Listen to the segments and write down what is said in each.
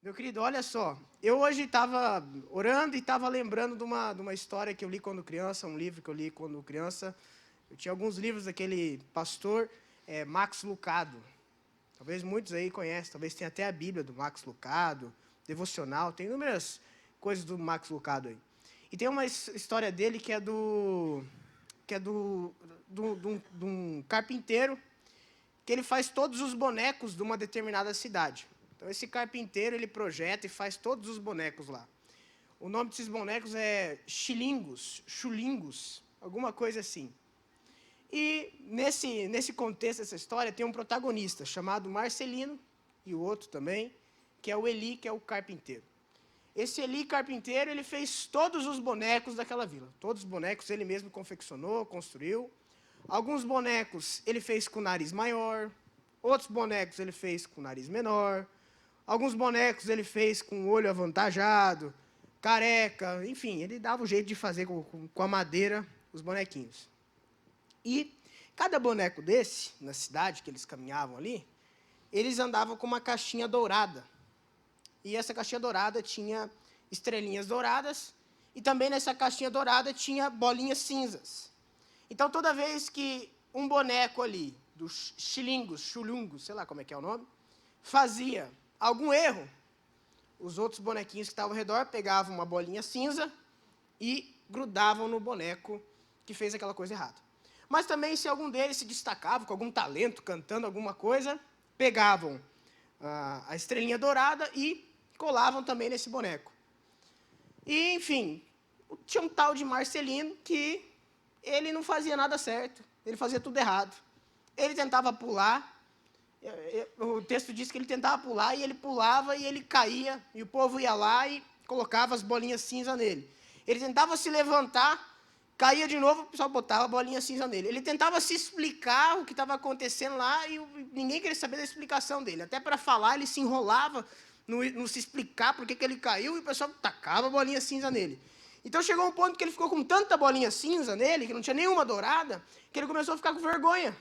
Meu querido, olha só, eu hoje estava orando e estava lembrando de uma história que eu li quando criança, um livro que eu li quando criança. Eu tinha alguns livros daquele pastor Max Lucado. Talvez muitos aí conhecem, talvez tenha até a Bíblia do Max Lucado, devocional, tem inúmeras coisas do Max Lucado aí. E tem uma história dele que é de um carpinteiro que ele faz todos os bonecos de uma determinada cidade. Então, esse carpinteiro, ele projeta e faz todos os bonecos lá. O nome desses bonecos é chulingos, alguma coisa assim. E nesse contexto dessa história, tem um protagonista chamado Marcelino, e o outro também, que é o Eli, que é o carpinteiro. Esse Eli carpinteiro, ele fez todos os bonecos daquela vila. Todos os bonecos ele mesmo confeccionou, construiu. Alguns bonecos ele fez com nariz maior, outros bonecos ele fez com nariz menor, alguns bonecos ele fez com olho avantajado, careca, enfim, ele dava o jeito de fazer com a madeira os bonequinhos. E cada boneco desse, na cidade que eles caminhavam ali, eles andavam com uma caixinha dourada. E essa caixinha dourada tinha estrelinhas douradas, e também nessa caixinha dourada tinha bolinhas cinzas. Então, toda vez que um boneco ali, dos chulungos, sei lá como é que é o nome, fazia algum erro, os outros bonequinhos que estavam ao redor pegavam uma bolinha cinza e grudavam no boneco que fez aquela coisa errada. Mas também, se algum deles se destacava com algum talento, cantando alguma coisa, pegavam a estrelinha dourada e colavam também nesse boneco. E, enfim, tinha um tal de Marcelino que ele não fazia nada certo, ele fazia tudo errado. Ele tentava pular, o texto diz que ele tentava pular, e ele pulava e ele caía, e o povo ia lá e colocava as bolinhas cinza nele. Ele tentava se levantar, caía de novo, o pessoal botava a bolinha cinza nele. Ele tentava se explicar o que estava acontecendo lá, e ninguém queria saber da explicação dele. Até para falar, ele se enrolava, não se explicar por que ele caiu, e o pessoal tacava a bolinha cinza nele. Então chegou um ponto que ele ficou com tanta bolinha cinza nele, que não tinha nenhuma dourada, que ele começou a ficar com vergonha.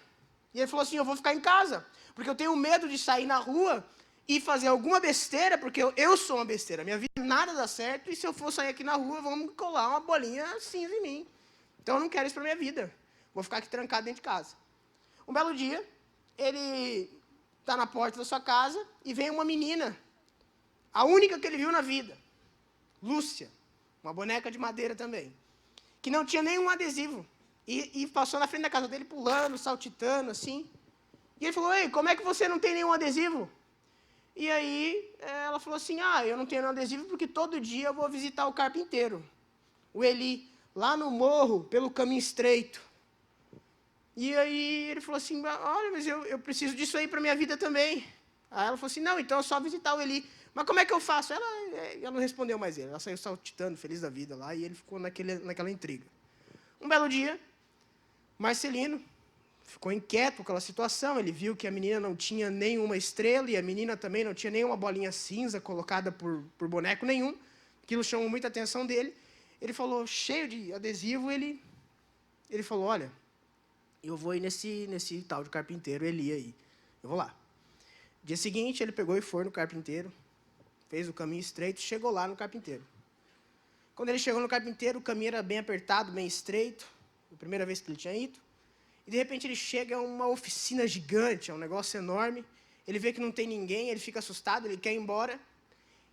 E ele falou assim, eu vou ficar em casa, porque eu tenho medo de sair na rua e fazer alguma besteira, porque eu sou uma besteira, minha vida nada dá certo, e se eu for sair aqui na rua, vão me colar uma bolinha cinza em mim. Então eu não quero isso para minha vida, vou ficar aqui trancado dentro de casa. Um belo dia, ele está na porta da sua casa e vem uma menina, a única que ele viu na vida, Lúcia, uma boneca de madeira também, que não tinha nenhum adesivo, e passou na frente da casa dele pulando, saltitando, assim. E ele falou, ei, como é que você não tem nenhum adesivo? E aí ela falou assim, eu não tenho nenhum adesivo porque todo dia eu vou visitar o carpinteiro, o Eli, lá no morro, pelo caminho estreito. E aí ele falou assim, olha, mas eu preciso disso aí para minha vida também. Aí ela falou assim, não, então é só visitar o Eli. Mas como é que eu faço? Ela não respondeu mais ele. Ela saiu saltitando, feliz da vida lá, e ele ficou naquela intriga. Um belo dia, Marcelino ficou inquieto com aquela situação. Ele viu que a menina não tinha nenhuma estrela, e a menina também não tinha nenhuma bolinha cinza colocada por boneco nenhum. Aquilo chamou muita atenção dele. Ele falou, cheio de adesivo, ele falou, olha, eu vou ir nesse tal de carpinteiro, Eli aí. Eu vou lá. Dia seguinte, ele pegou e foi no carpinteiro, fez o caminho estreito, chegou lá no carpinteiro. Quando ele chegou no carpinteiro, o caminho era bem apertado, bem estreito, a primeira vez que ele tinha ido, e de repente ele chega a uma oficina gigante, é um negócio enorme, ele vê que não tem ninguém, ele fica assustado, ele quer ir embora,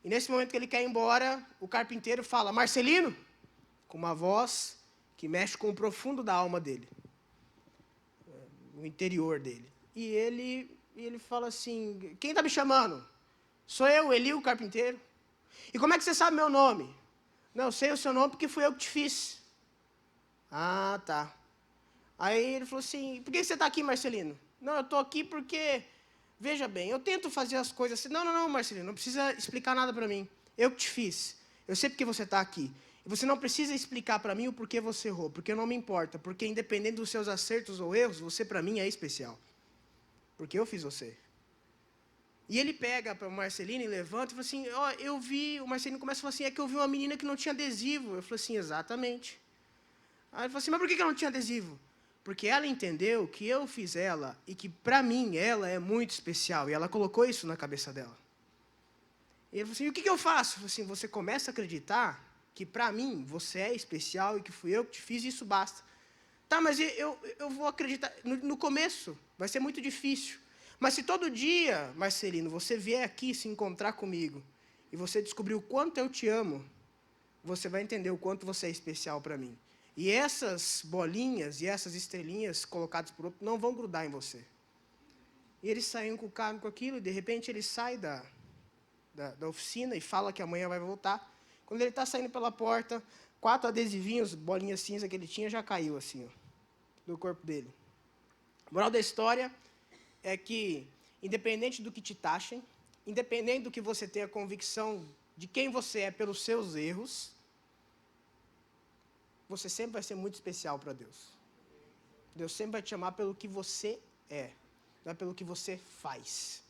e nesse momento que ele quer ir embora, o carpinteiro fala, Marcelino, com uma voz que mexe com o profundo da alma dele, o interior dele. E ele fala assim, quem está me chamando? Sou eu, Eli, o carpinteiro. E como é que você sabe meu nome? Não, eu sei o seu nome porque fui eu que te fiz. Ah, tá. Aí ele falou assim, por que você está aqui, Marcelino? Não, eu estou aqui porque, veja bem, eu tento fazer as coisas assim. Não, Marcelino, não precisa explicar nada para mim. Eu que te fiz. Eu sei porque você está aqui. E você não precisa explicar para mim o porquê você errou, porque não me importa. Porque independente dos seus acertos ou erros, você para mim é especial. Porque eu fiz você. E ele pega para o Marcelino e levanta e fala assim, eu vi, o Marcelino começa a falar assim, é que eu vi uma menina que não tinha adesivo. Eu falei assim, exatamente. Aí ele falou assim, mas por que ela não tinha adesivo? Porque ela entendeu que eu fiz ela e que para mim ela é muito especial. E ela colocou isso na cabeça dela. E ele falou assim, e o que eu faço? Eu falei assim, você começa a acreditar que para mim você é especial e que fui eu que te fiz e isso basta. Tá, mas eu vou acreditar. No começo vai ser muito difícil. Mas se todo dia, Marcelino, você vier aqui se encontrar comigo e você descobrir o quanto eu te amo, você vai entender o quanto você é especial para mim. E essas bolinhas e essas estrelinhas colocadas por outro não vão grudar em você. E eles saíram com o carro com aquilo, e de repente ele sai da oficina e fala que amanhã vai voltar. Quando ele está saindo pela porta, 4 adesivinhos, bolinhas cinza que ele tinha, já caiu assim, ó, do corpo dele. A moral da história é que, independente do que te taxem, independente do que você tenha convicção de quem você é pelos seus erros, você sempre vai ser muito especial para Deus. Deus sempre vai te amar pelo que você é, não é pelo que você faz.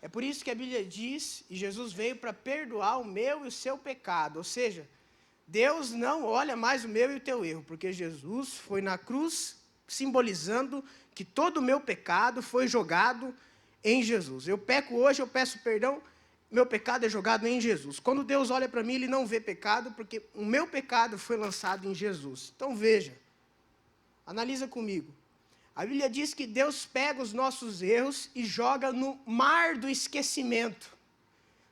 É por isso que a Bíblia diz, e Jesus veio para perdoar o meu e o seu pecado. Ou seja, Deus não olha mais o meu e o teu erro, porque Jesus foi na cruz simbolizando que todo o meu pecado foi jogado em Jesus. Eu peco hoje, eu peço perdão, meu pecado é jogado em Jesus. Quando Deus olha para mim, Ele não vê pecado, porque o meu pecado foi lançado em Jesus. Então veja, analisa comigo. A Bíblia diz que Deus pega os nossos erros e joga no mar do esquecimento.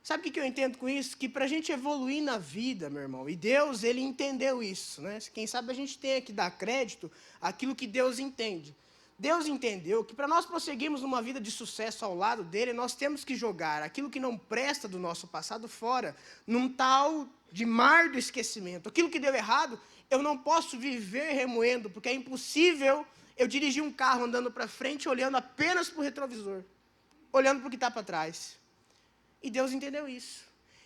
Sabe o que eu entendo com isso? Que para a gente evoluir na vida, meu irmão, e Deus, Ele entendeu isso, né? Quem sabe a gente tem que dar crédito àquilo que Deus entende. Deus entendeu que para nós prosseguirmos numa vida de sucesso ao lado dEle, nós temos que jogar aquilo que não presta do nosso passado fora, num tal de mar do esquecimento. Aquilo que deu errado, eu não posso viver remoendo, porque é impossível eu dirigir um carro andando para frente, olhando apenas para o retrovisor, olhando para o que está para trás. E Deus entendeu isso.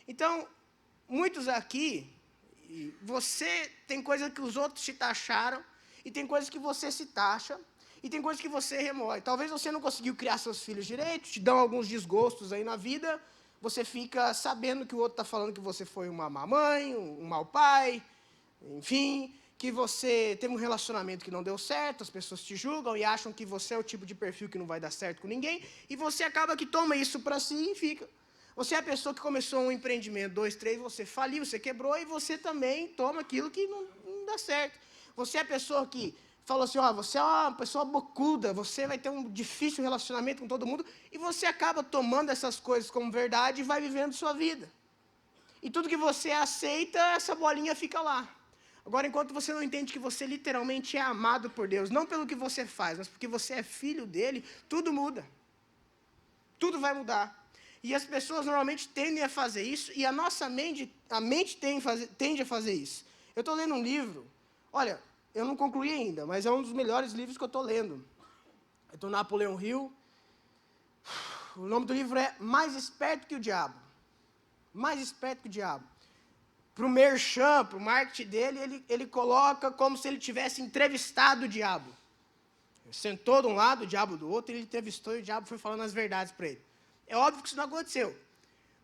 Então, muitos aqui, você tem coisas que os outros te taxaram, e tem coisas que você se taxa, e tem coisas que você remoe. Talvez você não conseguiu criar seus filhos direito, te dão alguns desgostos aí na vida, você fica sabendo que o outro está falando que você foi uma má mãe, um mau pai, enfim, que você teve um relacionamento que não deu certo, as pessoas te julgam e acham que você é o tipo de perfil que não vai dar certo com ninguém, e você acaba que toma isso para si e fica. Você é a pessoa que começou um empreendimento, 2, 3, você faliu, você quebrou, e você também toma aquilo que não dá certo. Você é a pessoa que falou assim, você é uma pessoa bocuda, você vai ter um difícil relacionamento com todo mundo, e você acaba tomando essas coisas como verdade e vai vivendo sua vida. E tudo que você aceita, essa bolinha fica lá. Agora, enquanto você não entende que você literalmente é amado por Deus, não pelo que você faz, mas porque você é filho dele, tudo muda. Tudo vai mudar. E as pessoas normalmente tendem a fazer isso, e a nossa mente tende a fazer isso. Eu estou lendo um livro, olha, eu não concluí ainda, mas é um dos melhores livros que eu estou lendo. Eu estou no Napoleão Hill. O nome do livro é Mais Esperto que o Diabo. Mais Esperto que o Diabo. Para o merchan, para o marketing dele, ele coloca como se ele tivesse entrevistado o diabo. Ele sentou de um lado, o diabo do outro, ele entrevistou e o diabo foi falando as verdades para ele. É óbvio que isso não aconteceu.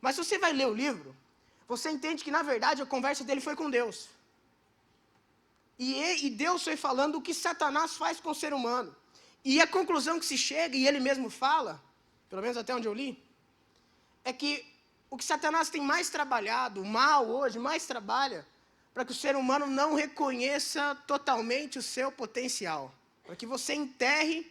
Mas se você vai ler o livro, você entende que, na verdade, a conversa dele foi com Deus. E Deus foi falando o que Satanás faz com o ser humano. E a conclusão que se chega, e ele mesmo fala, pelo menos até onde eu li, é que o que Satanás tem mais trabalhado, o mal hoje, mais trabalha, para que o ser humano não reconheça totalmente o seu potencial. Para que você enterre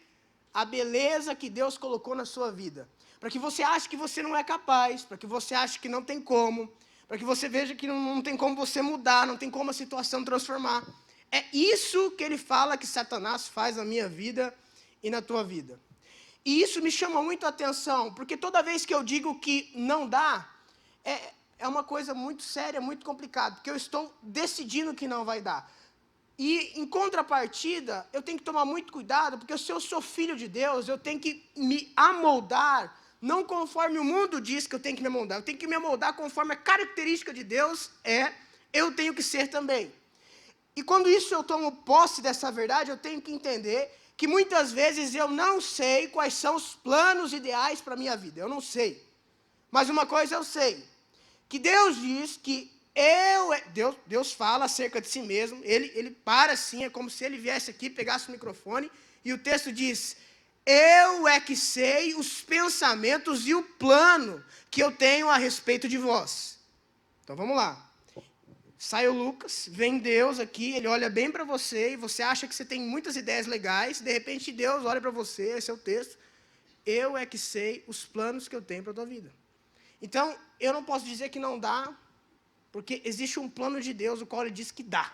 a beleza que Deus colocou na sua vida. Para que você ache que você não é capaz, para que você ache que não tem como, para que você veja que não tem como você mudar, não tem como a situação transformar. É isso que ele fala que Satanás faz na minha vida e na tua vida. E isso me chama muito a atenção, porque toda vez que eu digo que não dá, é uma coisa muito séria, muito complicada, porque eu estou decidindo que não vai dar. E, em contrapartida, eu tenho que tomar muito cuidado, porque se eu sou filho de Deus, eu tenho que me amoldar, não conforme o mundo diz que eu tenho que me amoldar, eu tenho que me amoldar conforme a característica de Deus eu tenho que ser também. E quando isso eu tomo posse dessa verdade, eu tenho que entender que muitas vezes eu não sei quais são os planos ideais para a minha vida, eu não sei. Mas uma coisa eu sei, que Deus diz que Deus fala acerca de si mesmo, ele para assim, é como se ele viesse aqui, pegasse o microfone, e o texto diz, Eu é que sei os pensamentos e o plano que eu tenho a respeito de vós. Então vamos lá. Sai o Lucas, vem Deus aqui, ele olha bem para você e você acha que você tem muitas ideias legais, de repente Deus olha para você, esse é o texto. Eu é que sei os planos que eu tenho para a tua vida. Então, eu não posso dizer que não dá, porque existe um plano de Deus, o qual ele diz que dá.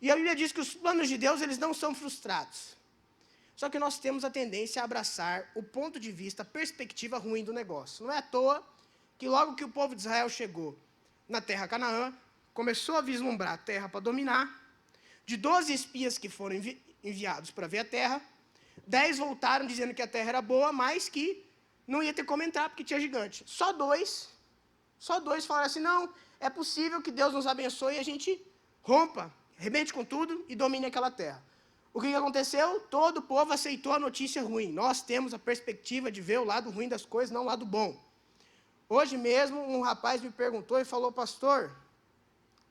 E a Bíblia diz que os planos de Deus, eles não são frustrados. Só que nós temos a tendência a abraçar o ponto de vista, a perspectiva ruim do negócio. Não é à toa que logo que o povo de Israel chegou na terra Canaã, começou a vislumbrar a terra para dominar, de 12 espias que foram enviados para ver a terra, 10 voltaram dizendo que a terra era boa, mas que não ia ter como entrar porque tinha gigante. Só dois falaram assim, não, é possível que Deus nos abençoe e a gente rompa, arrebente com tudo e domine aquela terra. O que aconteceu? Todo o povo aceitou a notícia ruim. Nós temos a perspectiva de ver o lado ruim das coisas, não o lado bom. Hoje mesmo, um rapaz me perguntou e falou, pastor,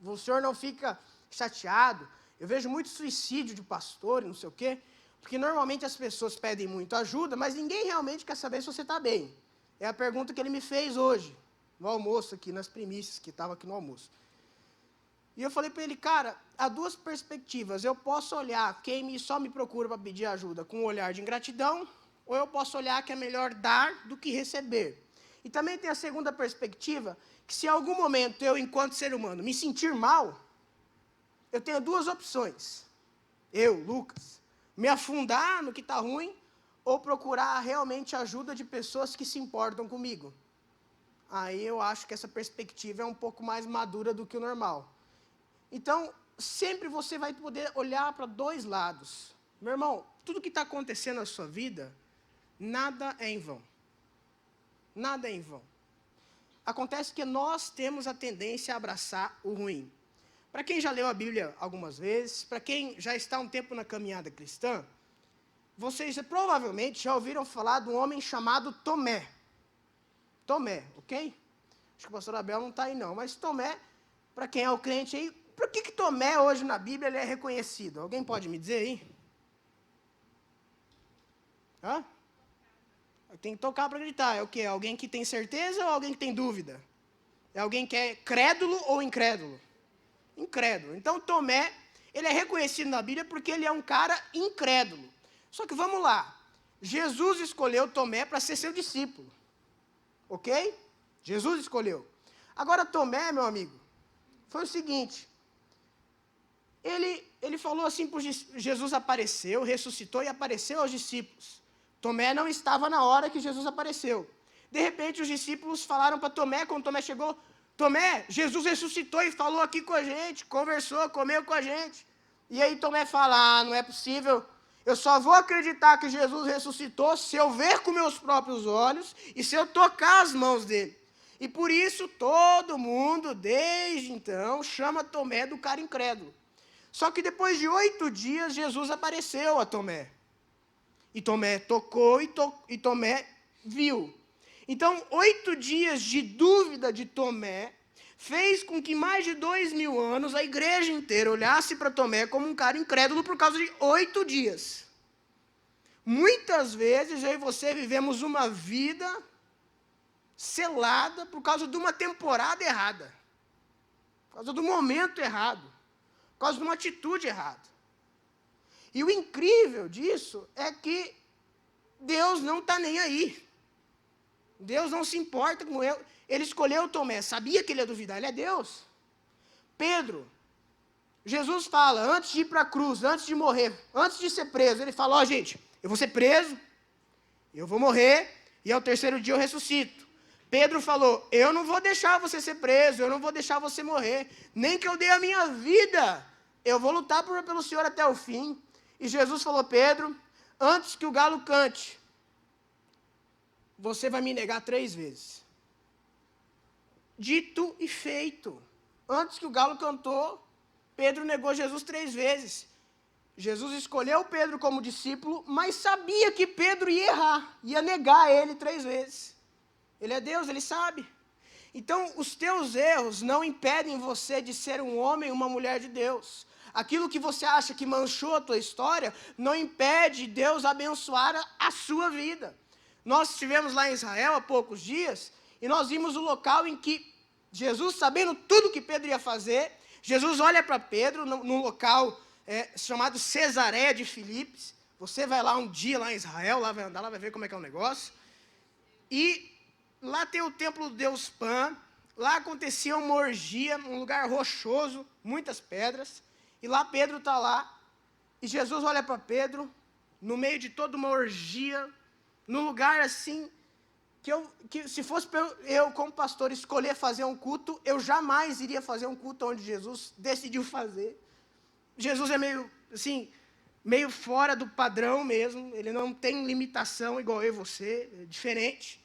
o senhor não fica chateado? Eu vejo muito suicídio de pastor e não sei o quê, porque normalmente as pessoas pedem muito ajuda, mas ninguém realmente quer saber se você está bem. É a pergunta que ele me fez hoje, no almoço aqui, nas primícias, que estava aqui no almoço. E eu falei para ele, cara, há duas perspectivas. Eu posso olhar quem só me procura para pedir ajuda com um olhar de ingratidão, ou eu posso olhar que é melhor dar do que receber. E também tem a segunda perspectiva, que se em algum momento eu, enquanto ser humano, me sentir mal, eu tenho duas opções. Eu, Lucas, me afundar no que está ruim, ou procurar realmente ajuda de pessoas que se importam comigo. Aí eu acho que essa perspectiva é um pouco mais madura do que o normal. Então, sempre você vai poder olhar para dois lados. Meu irmão, tudo que está acontecendo na sua vida, nada é em vão. Nada é em vão. Acontece que nós temos a tendência a abraçar o ruim. Para quem já leu a Bíblia algumas vezes, para quem já está um tempo na caminhada cristã, vocês provavelmente já ouviram falar de um homem chamado Tomé. Tomé, ok? Acho que o pastor Abel não está aí não, mas Tomé, para quem é o crente aí, por que Tomé hoje na Bíblia ele é reconhecido? Alguém pode me dizer aí? Hã? Tem que tocar para acreditar. É o quê? Alguém que tem certeza ou alguém que tem dúvida? É alguém que é crédulo ou incrédulo? Incrédulo. Então Tomé, ele é reconhecido na Bíblia porque ele é um cara incrédulo. Só que vamos lá. Jesus escolheu Tomé para ser seu discípulo. Ok? Jesus escolheu. Agora Tomé, meu amigo, foi o seguinte. Ele falou assim, Jesus apareceu, ressuscitou e apareceu aos discípulos. Tomé não estava na hora que Jesus apareceu. De repente, os discípulos falaram para Tomé, quando Tomé chegou, Tomé, Jesus ressuscitou e falou aqui com a gente, conversou, comeu com a gente. E aí Tomé fala, não é possível, eu só vou acreditar que Jesus ressuscitou se eu ver com meus próprios olhos e se eu tocar as mãos dele. E por isso todo mundo, desde então, chama Tomé do cara incrédulo. Só que depois de 8 dias, Jesus apareceu a Tomé. E Tomé tocou e Tomé viu. Então, 8 dias de dúvida de Tomé fez com que mais de 2000 anos a igreja inteira olhasse para Tomé como um cara incrédulo por causa de 8 dias. Muitas vezes eu e você vivemos uma vida selada por causa de uma temporada errada, por causa do momento errado, por causa de uma atitude errada. E o incrível disso é que Deus não está nem aí. Deus não se importa com ele. Ele escolheu Tomé, sabia que ele ia duvidar, ele é Deus. Pedro, Jesus fala, antes de ir para a cruz, antes de morrer, antes de ser preso, ele fala, gente, eu vou ser preso, eu vou morrer, e ao 3º dia eu ressuscito. Pedro falou, eu não vou deixar você ser preso, eu não vou deixar você morrer, nem que eu dê a minha vida, eu vou lutar pelo Senhor até o fim. E Jesus falou, Pedro, antes que o galo cante, você vai me negar 3 vezes. Dito e feito. Antes que o galo cantou, Pedro negou Jesus 3 vezes. Jesus escolheu Pedro como discípulo, mas sabia que Pedro ia errar, ia negar ele 3 vezes. Ele é Deus, ele sabe. Então, os teus erros não impedem você de ser um homem, uma mulher de Deus. aquilo que você acha que manchou a tua história, não impede Deus abençoar a sua vida. Nós estivemos lá em Israel há poucos dias, e nós vimos o local em que Jesus, sabendo tudo que Pedro ia fazer, Jesus olha para Pedro num local chamado Cesareia de Filipos. Você vai lá um dia lá em Israel, lá vai andar, lá vai ver como é que é o negócio. E lá tem o templo do Deus Pan, lá acontecia uma orgia, um lugar rochoso, muitas pedras, e lá Pedro está lá, e Jesus olha para Pedro, no meio de toda uma orgia, num lugar assim, que se fosse eu como pastor escolher fazer um culto, eu jamais iria fazer um culto onde Jesus decidiu fazer. Jesus é meio, assim, meio fora do padrão mesmo, ele não tem limitação igual eu e você, é diferente.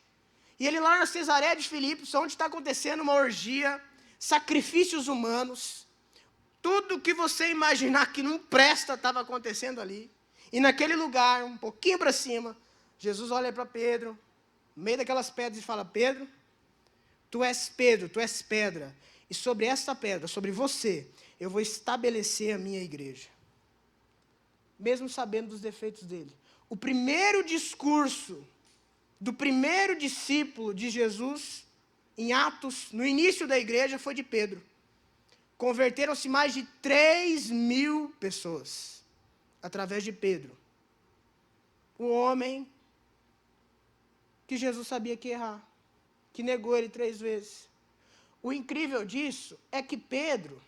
E ele lá na Cesareia de Filipos, onde está acontecendo uma orgia, sacrifícios humanos, tudo que você imaginar que não presta estava acontecendo ali. E naquele lugar, um pouquinho para cima, Jesus olha para Pedro, no meio daquelas pedras, e fala: Pedro, tu és pedra, e sobre esta pedra, sobre você, eu vou estabelecer a minha igreja. Mesmo sabendo dos defeitos dele. O primeiro discurso do primeiro discípulo de Jesus, em Atos, no início da igreja, foi de Pedro. Converteram-se mais de 3.000 pessoas, através de Pedro. O homem que Jesus sabia que ia errar, que negou ele 3 vezes. O incrível disso é que Pedro,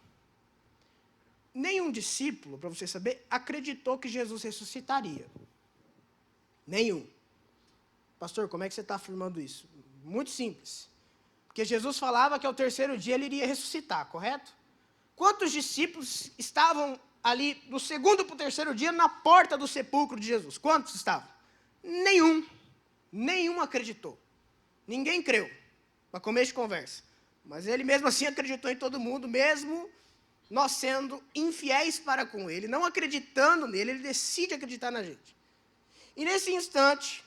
nenhum discípulo, para você saber, acreditou que Jesus ressuscitaria. Nenhum. Pastor, como é que você está afirmando isso? Muito simples. Porque Jesus falava que ao 3º dia ele iria ressuscitar, correto? Quantos discípulos estavam ali do 2º para o 3º dia na porta do sepulcro de Jesus? Quantos estavam? Nenhum. Nenhum acreditou. Ninguém creu, para começo de conversa. Mas ele mesmo assim acreditou em todo mundo, mesmo nós sendo infiéis para com ele, não acreditando nele, ele decide acreditar na gente. E nesse instante,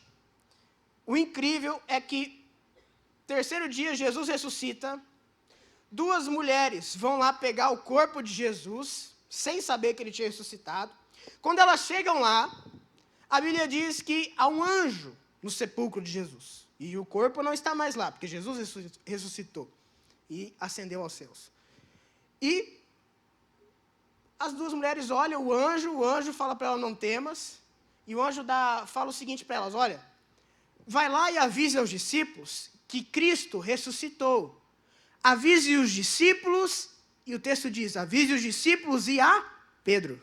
o incrível é que, 3º dia, Jesus ressuscita, 2 mulheres vão lá pegar o corpo de Jesus, sem saber que ele tinha ressuscitado. Quando elas chegam lá, a Bíblia diz que há um anjo no sepulcro de Jesus. E o corpo não está mais lá, porque Jesus ressuscitou e ascendeu aos céus. E as 2 mulheres olham o anjo fala para elas: não temas. E o anjo fala o seguinte para elas: olha, vai lá e avise aos discípulos que Cristo ressuscitou. Avise os discípulos, e o texto diz: avise os discípulos e a Pedro.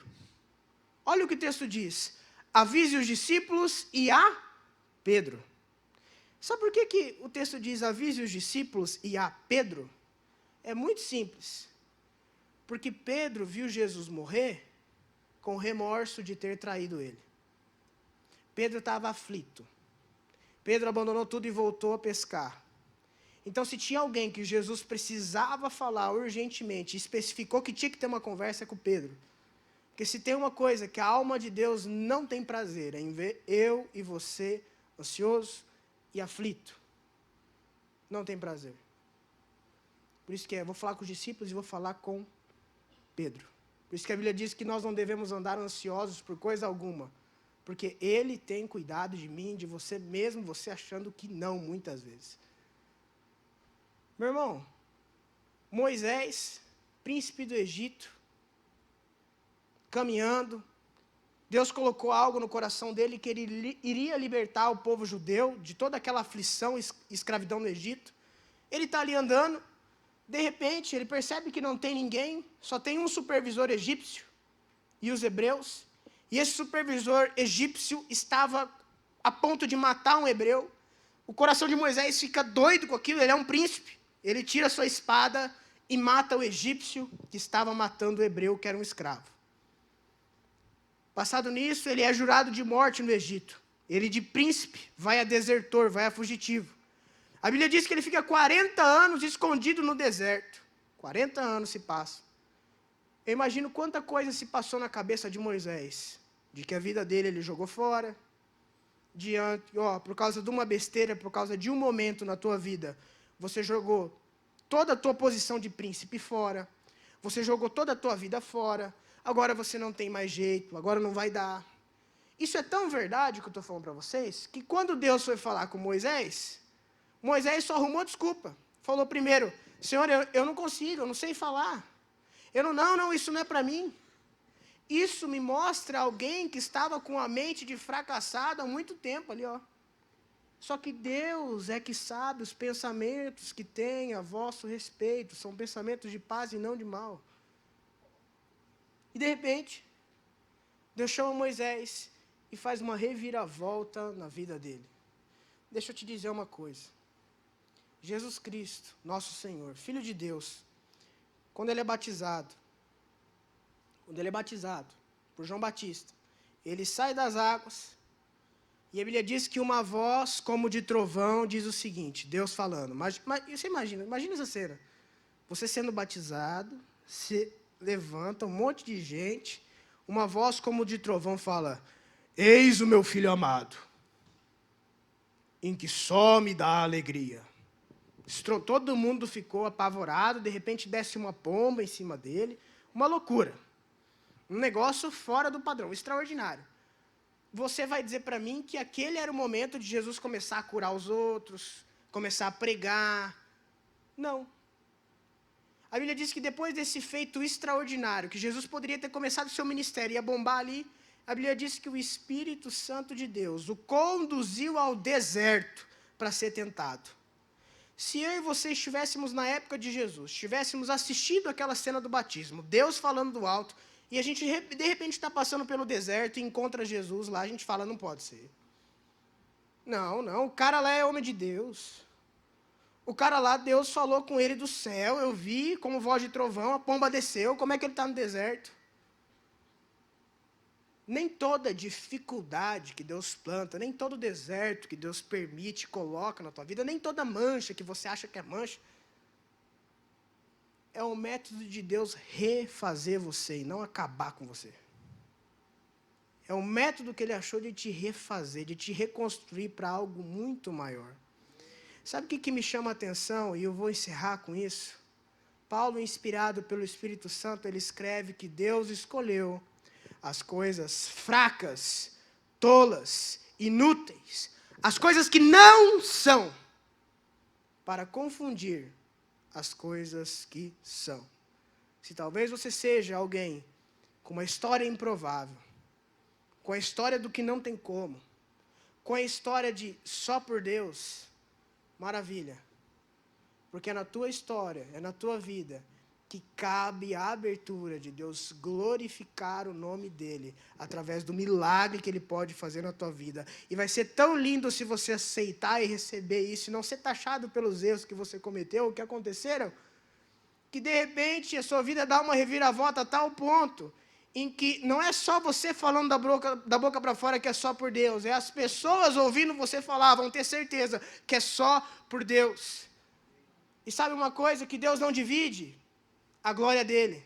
Olha o que o texto diz: avise os discípulos e a Pedro. Sabe por que o texto diz avise os discípulos e a Pedro? É muito simples. Porque Pedro viu Jesus morrer com remorso de ter traído ele. Pedro estava aflito. Pedro abandonou tudo e voltou a pescar. Então, se tinha alguém que Jesus precisava falar urgentemente, especificou que tinha que ter uma conversa com Pedro. Porque se tem uma coisa que a alma de Deus não tem prazer, é em ver eu e você ansioso e aflito. Não tem prazer. Por isso que vou falar com os discípulos e vou falar com Pedro. Por isso que a Bíblia diz que nós não devemos andar ansiosos por coisa alguma. Porque Ele tem cuidado de mim, de você mesmo, você achando que não, muitas vezes. Meu irmão, Moisés, príncipe do Egito, caminhando, Deus colocou algo no coração dele que ele iria libertar o povo judeu de toda aquela aflição e escravidão no Egito. Ele está ali andando, de repente ele percebe que não tem ninguém, só tem um supervisor egípcio e os hebreus. E esse supervisor egípcio estava a ponto de matar um hebreu. O coração de Moisés fica doido com aquilo, ele é um príncipe. Ele tira sua espada e mata o egípcio que estava matando o hebreu, que era um escravo. Passado nisso, ele é jurado de morte no Egito. Ele de príncipe vai a desertor, vai a fugitivo. A Bíblia diz que ele fica 40 anos escondido no deserto. 40 anos se passam. Eu imagino quanta coisa se passou na cabeça de Moisés. De que a vida dele ele jogou fora. Por causa de uma besteira, por causa de um momento na tua vida, você jogou toda a tua posição de príncipe fora. Você jogou toda a tua vida fora. agora você não tem mais jeito, agora não vai dar. Isso é tão verdade que eu estou falando para vocês, que quando Deus foi falar com Moisés, Moisés só arrumou desculpa. Falou primeiro, Senhor, eu não consigo, eu não sei falar. Não, isso não é para mim. Isso me mostra alguém que estava com a mente de fracassado há muito tempo ali, ó. Só que Deus é que sabe os pensamentos que tem a vosso respeito, são pensamentos de paz e não de mal. E de repente, Deus chama Moisés e faz uma reviravolta na vida dele. Deixa eu te dizer uma coisa. Jesus Cristo, nosso Senhor, Filho de Deus, quando ele é batizado por João Batista, ele sai das águas, e a Bíblia diz que uma voz como de trovão diz o seguinte, Deus falando, mas você imagina essa cena, você sendo batizado, se levanta um monte de gente, uma voz como de trovão fala, eis o meu filho amado, em que só me dá alegria. Todo mundo ficou apavorado, de repente desce uma pomba em cima dele, uma loucura, um negócio fora do padrão, extraordinário. Você vai dizer para mim que aquele era o momento de Jesus começar a curar os outros, começar a pregar. Não. A Bíblia diz que depois desse feito extraordinário, que Jesus poderia ter começado o seu ministério, ia bombar ali, a Bíblia diz que o Espírito Santo de Deus o conduziu ao deserto para ser tentado. Se eu e você estivéssemos na época de Jesus, tivéssemos assistido aquela cena do batismo, Deus falando do alto, e a gente de repente está passando pelo deserto e encontra Jesus lá, a gente fala, não pode ser. Não, o cara lá é homem de Deus. O cara lá, Deus falou com ele do céu, eu vi como voz de trovão, a pomba desceu, como é que ele está no deserto? Nem toda dificuldade que Deus planta, nem todo deserto que Deus permite, coloca na tua vida, nem toda mancha que você acha que é mancha, é um método de Deus refazer você e não acabar com você. É um método que Ele achou de te refazer, de te reconstruir para algo muito maior. Sabe o que me chama a atenção? E eu vou encerrar com isso. Paulo, inspirado pelo Espírito Santo, ele escreve que Deus escolheu as coisas fracas, tolas, inúteis, as coisas que não são, para confundir as coisas que são. Se talvez você seja alguém com uma história improvável, com a história do que não tem como, com a história de só por Deus, maravilha. Porque é na tua história, é na tua vida, que cabe a abertura de Deus glorificar o nome dEle, através do milagre que Ele pode fazer na tua vida. E vai ser tão lindo se você aceitar e receber isso, e não ser taxado pelos erros que você cometeu, que aconteceram, que de repente a sua vida dá uma reviravolta a tal ponto, em que não é só você falando da boca para fora que é só por Deus, é as pessoas ouvindo você falar, vão ter certeza que é só por Deus. E sabe uma coisa que Deus não divide? A glória dele.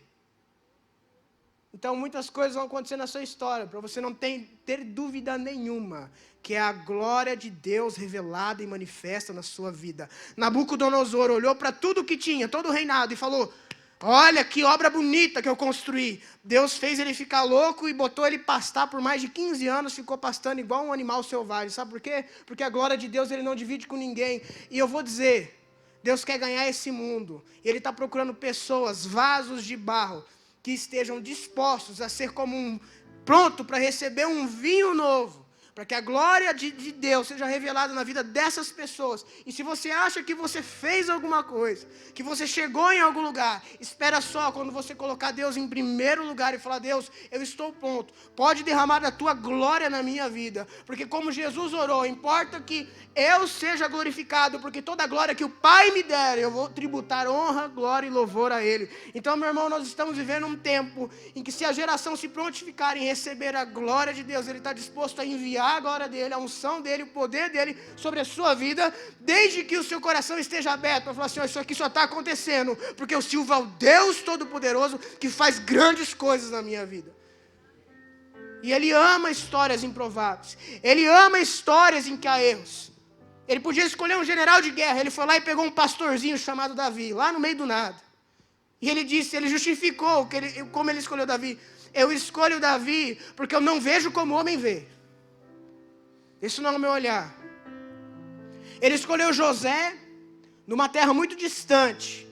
Então muitas coisas vão acontecer na sua história, para você não ter dúvida nenhuma, que é a glória de Deus revelada e manifesta na sua vida. Nabucodonosor olhou para tudo que tinha, todo o reinado, e falou, olha que obra bonita que eu construí. Deus fez ele ficar louco e botou ele pastar por mais de 15 anos, ficou pastando igual um animal selvagem. Sabe por quê? Porque a glória de Deus ele não divide com ninguém. E eu vou dizer, Deus quer ganhar esse mundo, e Ele está procurando pessoas, vasos de barro, que estejam dispostos a ser como pronto para receber um vinho novo, para que a glória de Deus seja revelada na vida dessas pessoas. E se você acha que você fez alguma coisa, que você chegou em algum lugar, espera só quando você colocar Deus em primeiro lugar e falar, Deus, eu estou pronto, pode derramar a tua glória na minha vida, porque como Jesus orou, importa que eu seja glorificado, porque toda a glória que o Pai me der, eu vou tributar honra, glória e louvor a Ele. Então, meu irmão, nós estamos vivendo um tempo em que se a geração se prontificar em receber a glória de Deus, Ele está disposto a enviar a glória dEle, a unção dEle, o poder dEle sobre a sua vida, desde que o seu coração esteja aberto para falar assim, isso aqui só está acontecendo, porque eu sirvo ao Deus Todo-Poderoso que faz grandes coisas na minha vida. E Ele ama histórias improváveis, Ele ama histórias em que há erros. Ele podia escolher um general de guerra, ele foi lá e pegou um pastorzinho chamado Davi, lá no meio do nada. E ele disse, ele justificou como ele escolheu Davi. Eu escolho Davi porque eu não vejo como o homem vê. Isso não é o meu olhar. Ele escolheu José numa terra muito distante.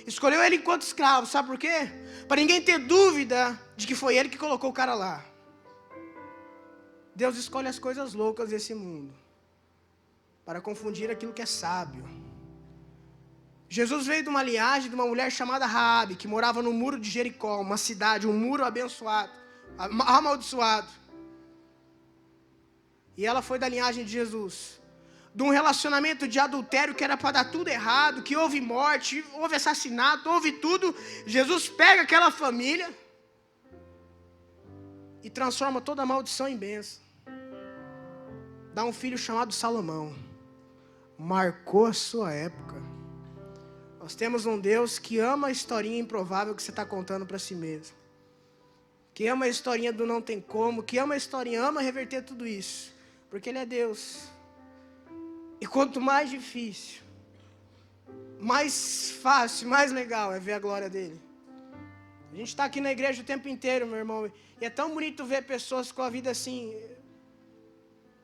Escolheu ele enquanto escravo. Sabe por quê? Para ninguém ter dúvida de que foi ele que colocou o cara lá. Deus escolhe as coisas loucas desse mundo para confundir aquilo que é sábio. Jesus veio de uma linhagem de uma mulher chamada Raabe, que morava no muro de Jericó, uma cidade, um muro abençoado, amaldiçoado. E ela foi da linhagem de Jesus. De um relacionamento de adultério que era para dar tudo errado, que houve morte, houve assassinato, houve tudo. Jesus pega aquela família e transforma toda a maldição em bênção. Dá um filho chamado Salomão. Marcou a sua época. Nós temos um Deus que ama a historinha improvável que você está contando para si mesmo. Que ama a historinha do não tem como, que ama a historinha, ama reverter tudo isso. Porque Ele é Deus. E quanto mais difícil, mais fácil, mais legal é ver a glória dEle. A gente está aqui na igreja o tempo inteiro, meu irmão. E é tão bonito ver pessoas com a vida assim,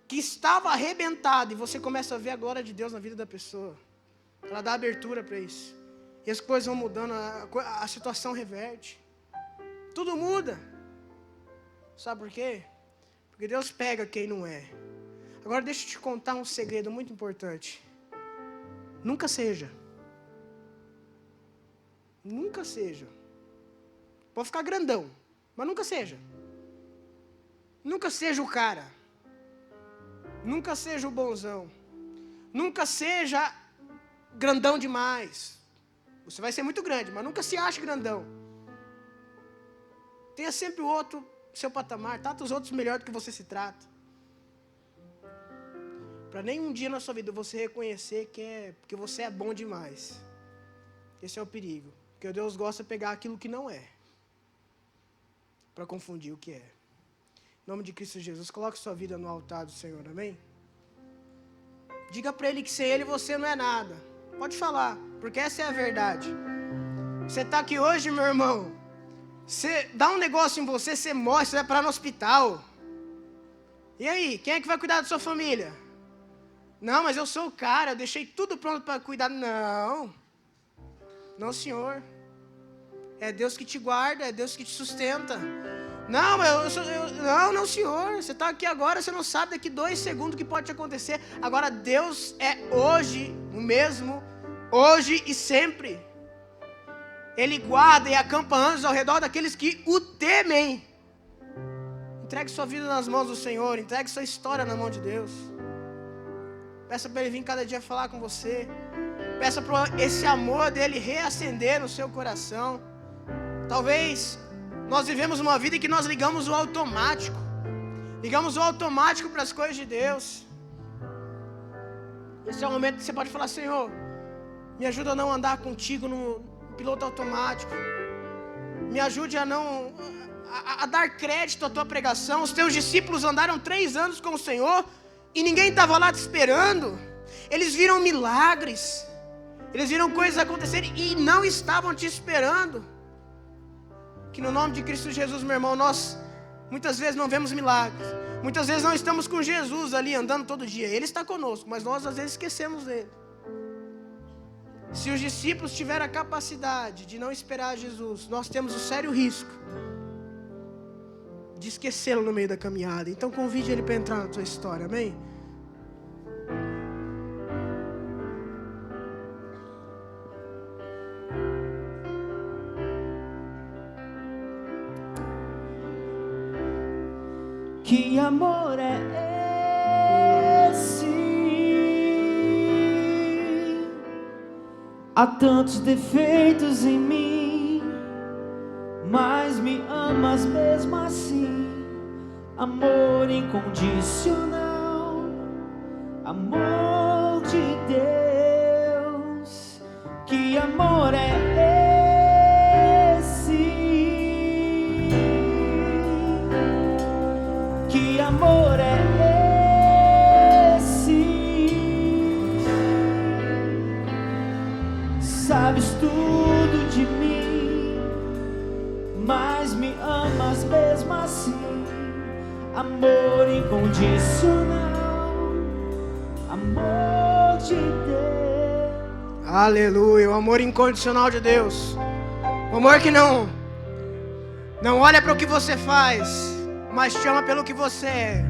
que estava arrebentada, e você começa a ver a glória de Deus na vida da pessoa. Ela dá abertura para isso. E as coisas vão mudando, a situação reverte. Tudo muda. Sabe por quê? Porque Deus pega quem não é. Agora deixa eu te contar um segredo muito importante. Nunca seja. Nunca seja. Pode ficar grandão, mas nunca seja. Nunca seja o cara. Nunca seja o bonzão. Nunca seja grandão demais. Você vai ser muito grande, mas nunca se ache grandão. Tenha sempre o outro seu patamar. Trata os outros melhor do que você se trata. Para nenhum dia na sua vida você reconhecer que você é bom demais. Esse é o perigo. Porque Deus gosta de pegar aquilo que não é, para confundir o que é. Em nome de Cristo Jesus, coloque sua vida no altar do Senhor, amém? Diga para Ele que sem Ele você não é nada. Pode falar, porque essa é a verdade. Você está aqui hoje, meu irmão, você dá um negócio em você, você morre, você vai parar no hospital. E aí, quem é que vai cuidar da sua família? Não, mas eu sou o cara, eu deixei tudo pronto para cuidar. Não, Senhor. É Deus que te guarda, é Deus que te sustenta. Não, não, Senhor. Você está aqui agora, você não sabe daqui 2 segundos o que pode te acontecer. Agora, Deus é hoje o mesmo, hoje e sempre. Ele guarda e acampa anjos ao redor daqueles que o temem. Entregue sua vida nas mãos do Senhor, entregue sua história na mão de Deus. Peça para Ele vir cada dia falar com você. Peça para esse amor dEle reacender no seu coração. Talvez nós vivemos uma vida em que nós ligamos o automático. Ligamos o automático para as coisas de Deus. Esse é o momento que você pode falar: Senhor, me ajuda a não andar contigo no piloto automático. Me ajude a não a dar crédito à tua pregação. Os teus discípulos andaram 3 anos com o Senhor e ninguém estava lá te esperando. Eles viram milagres, eles viram coisas acontecerem e não estavam te esperando. Que no nome de Cristo Jesus, meu irmão, nós muitas vezes não vemos milagres. Muitas vezes não estamos com Jesus ali andando todo dia. Ele está conosco, mas nós às vezes esquecemos dele. Se os discípulos tiverem a capacidade de não esperar Jesus, nós temos o sério risco de esquecê-lo no meio da caminhada. Então convide ele para entrar na tua história, amém? Que amor é esse? Há tantos defeitos em mim, mas me amas mesmo assim. Amor incondicional, amor de Deus. Que amor é esse? Que amor é esse? Sabes tudo de mim, mas me amas mesmo assim. Amor incondicional, amor de Deus. Aleluia, o amor incondicional de Deus. O amor que não olha para o que você faz, mas te ama pelo que você é,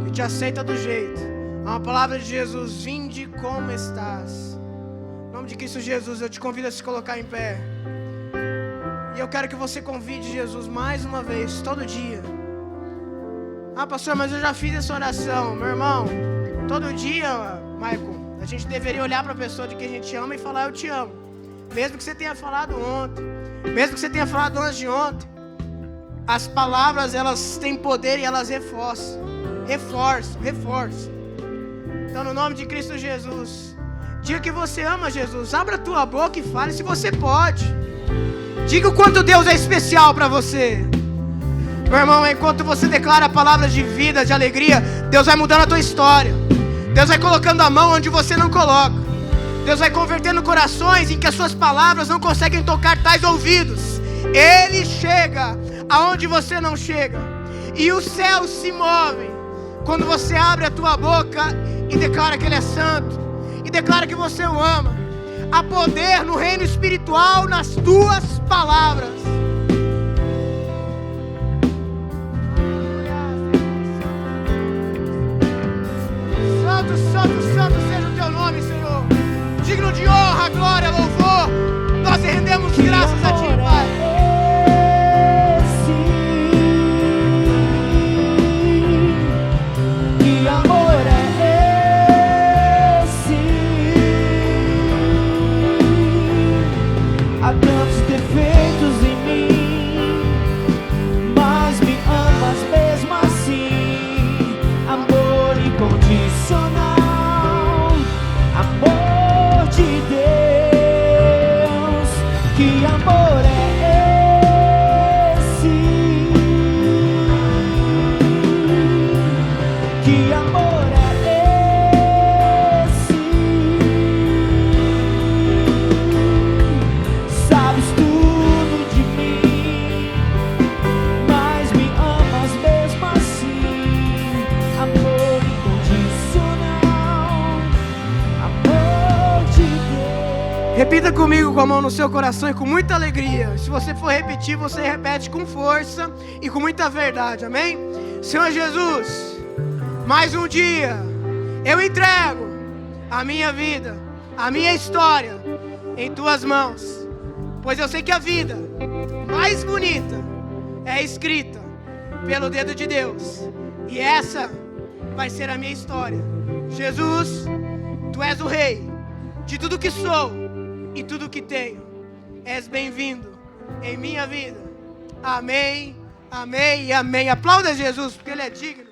que te aceita do jeito. É uma palavra de Jesus: vinde como estás. Em nome de Cristo Jesus, eu te convido a se colocar em pé. E eu quero que você convide Jesus mais uma vez, todo dia. Ah, pastor, mas eu já fiz essa oração. Meu irmão, todo dia, Michael, a gente deveria olhar para a pessoa de quem a gente ama e falar: eu te amo. Mesmo que você tenha falado ontem, mesmo que você tenha falado antes de ontem. As palavras, elas têm poder e elas reforçam. Então, no nome de Cristo Jesus, diga que você ama Jesus. Abra a tua boca e fale se você pode. Diga o quanto Deus é especial para você. Meu irmão, enquanto você declara palavras de vida, de alegria, Deus vai mudando a tua história. Deus vai colocando a mão onde você não coloca. Deus vai convertendo corações em que as suas palavras não conseguem tocar tais ouvidos. Ele chega aonde você não chega. E os céus se movem quando você abre a tua boca e declara que Ele é santo, e declara que você o ama. Há poder no reino espiritual nas tuas palavras. Santo, santo, santo seja o teu nome, Senhor. Digno de honra, glória, louvor. Nós rendemos graças a ti, Pai. Que amor é esse? Há tantos defeitos em mim, mas me amas mesmo assim. Amor incondicional, amor de Deus. Que amor é esse? Que amor é esse? Sabes tudo de mim, mas me amas mesmo assim. Amor incondicional, amor de Deus. Repita comigo com a mão no seu coração e com muita alegria. Se você for repetir, você repete com força e com muita verdade, amém? Senhor Jesus, mais um dia eu entrego a minha vida, a minha história em tuas mãos, pois eu sei que a vida mais bonita é escrita pelo dedo de Deus, e essa vai ser a minha história. Jesus, tu és o rei de tudo que sou e tudo que tenho. És bem-vindo em minha vida. Amém, amém e amém. Aplauda Jesus, porque Ele é digno.